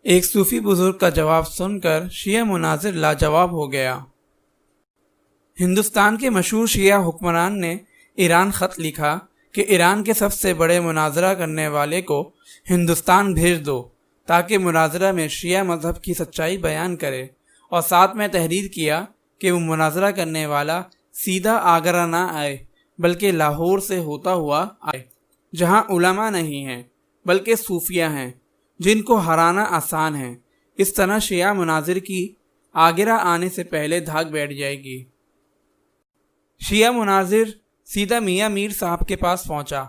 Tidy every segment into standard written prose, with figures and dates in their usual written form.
ایک صوفی بزرگ کا جواب سن کر شیعہ مناظر لاجواب ہو گیا۔ ہندوستان کے مشہور شیعہ حکمران نے ایران خط لکھا کہ ایران کے سب سے بڑے مناظرہ کرنے والے کو ہندوستان بھیج دو تاکہ مناظرہ میں شیعہ مذہب کی سچائی بیان کرے، اور ساتھ میں تحریر کیا کہ وہ مناظرہ کرنے والا سیدھا آگرہ نہ آئے بلکہ لاہور سے ہوتا ہوا آئے، جہاں علماء نہیں ہیں بلکہ صوفیہ ہیں جن کو ہرانا آسان ہے۔ اس طرح شیعہ مناظر کی آگرہ آنے سے پہلے دھاک بیٹھ جائے گی۔ شیعہ مناظر سیدھا میاں میر صاحب کے پاس پہنچا۔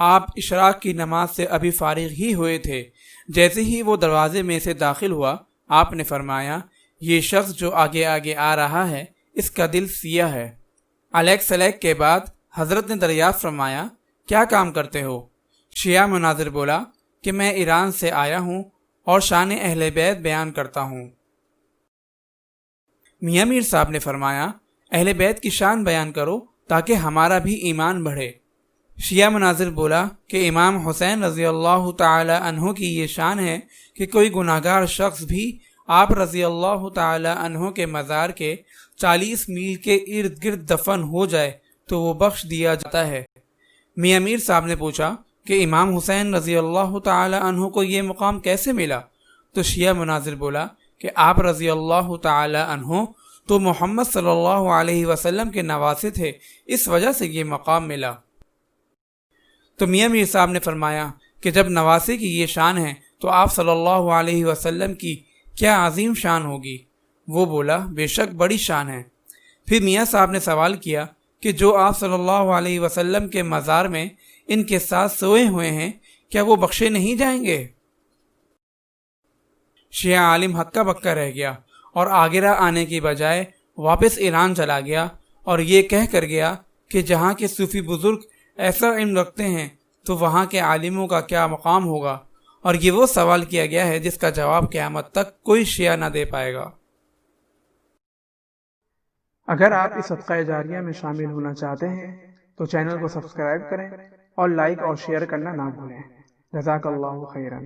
آپ اشراق کی نماز سے ابھی فارغ ہی ہوئے تھے۔ جیسے ہی وہ دروازے میں سے داخل ہوا، آپ نے فرمایا، یہ شخص جو آگے آگے آ رہا ہے اس کا دل سیاہ ہے۔ علیک سلیک کے بعد حضرت نے دریافت فرمایا، کیا کام کرتے ہو؟ شیعہ مناظر بولا کہ میں ایران سے آیا ہوں اور شان اہل بیت بیان کرتا ہوں۔ میاں میر صاحب نے فرمایا، اہل بیت کی شان بیان کرو تاکہ ہمارا بھی ایمان بڑھے۔ شیعہ مناظر بولا کہ امام حسین رضی اللہ تعالی عنہ کی یہ شان ہے کہ کوئی گناہگار شخص بھی آپ رضی اللہ تعالی عنہ کے مزار کے 40 میل کے ارد گرد دفن ہو جائے تو وہ بخش دیا جاتا ہے۔ میاں میر صاحب نے پوچھا کہ امام حسین رضی اللہ تعالی عنہ کو یہ مقام کیسے ملا؟ تو شیعہ مناظر بولا کہ آپ رضی اللہ تعالی عنہ تو محمد صلی اللہ علیہ وسلم کے نواسے تھے، اس وجہ سے یہ مقام ملا۔ تو میاں میر صاحب نے فرمایا کہ جب نواسے کی یہ شان ہے تو آپ صلی اللہ علیہ وسلم کی کیا عظیم شان ہوگی؟ وہ بولا، بے شک بڑی شان ہے۔ پھر میاں صاحب نے سوال کیا کہ جو آپ صلی اللہ علیہ وسلم کے مزار میں ان کے ساتھ سوئے ہوئے ہیں، کیا وہ بخشے نہیں جائیں گے؟ شیعہ عالم ہکا بکا رہ گیا اور آگرہ آنے کی بجائے واپس ایران چلا گیا اور یہ کہہ کر گیا کہ جہاں کے صوفی بزرگ ایسا علم رکھتے ہیں تو وہاں کے عالموں کا کیا مقام ہوگا، اور یہ وہ سوال کیا گیا ہے جس کا جواب قیامت تک کوئی شیعہ نہ دے پائے گا۔ اگر آپ اس صدقہ جاریہ میں شامل ہونا چاہتے ہیں تو چینل کو سبسکرائب کریں اور لائک اور شیئر کرنا نہ بھولیں۔ جزاک اللہ خیرا۔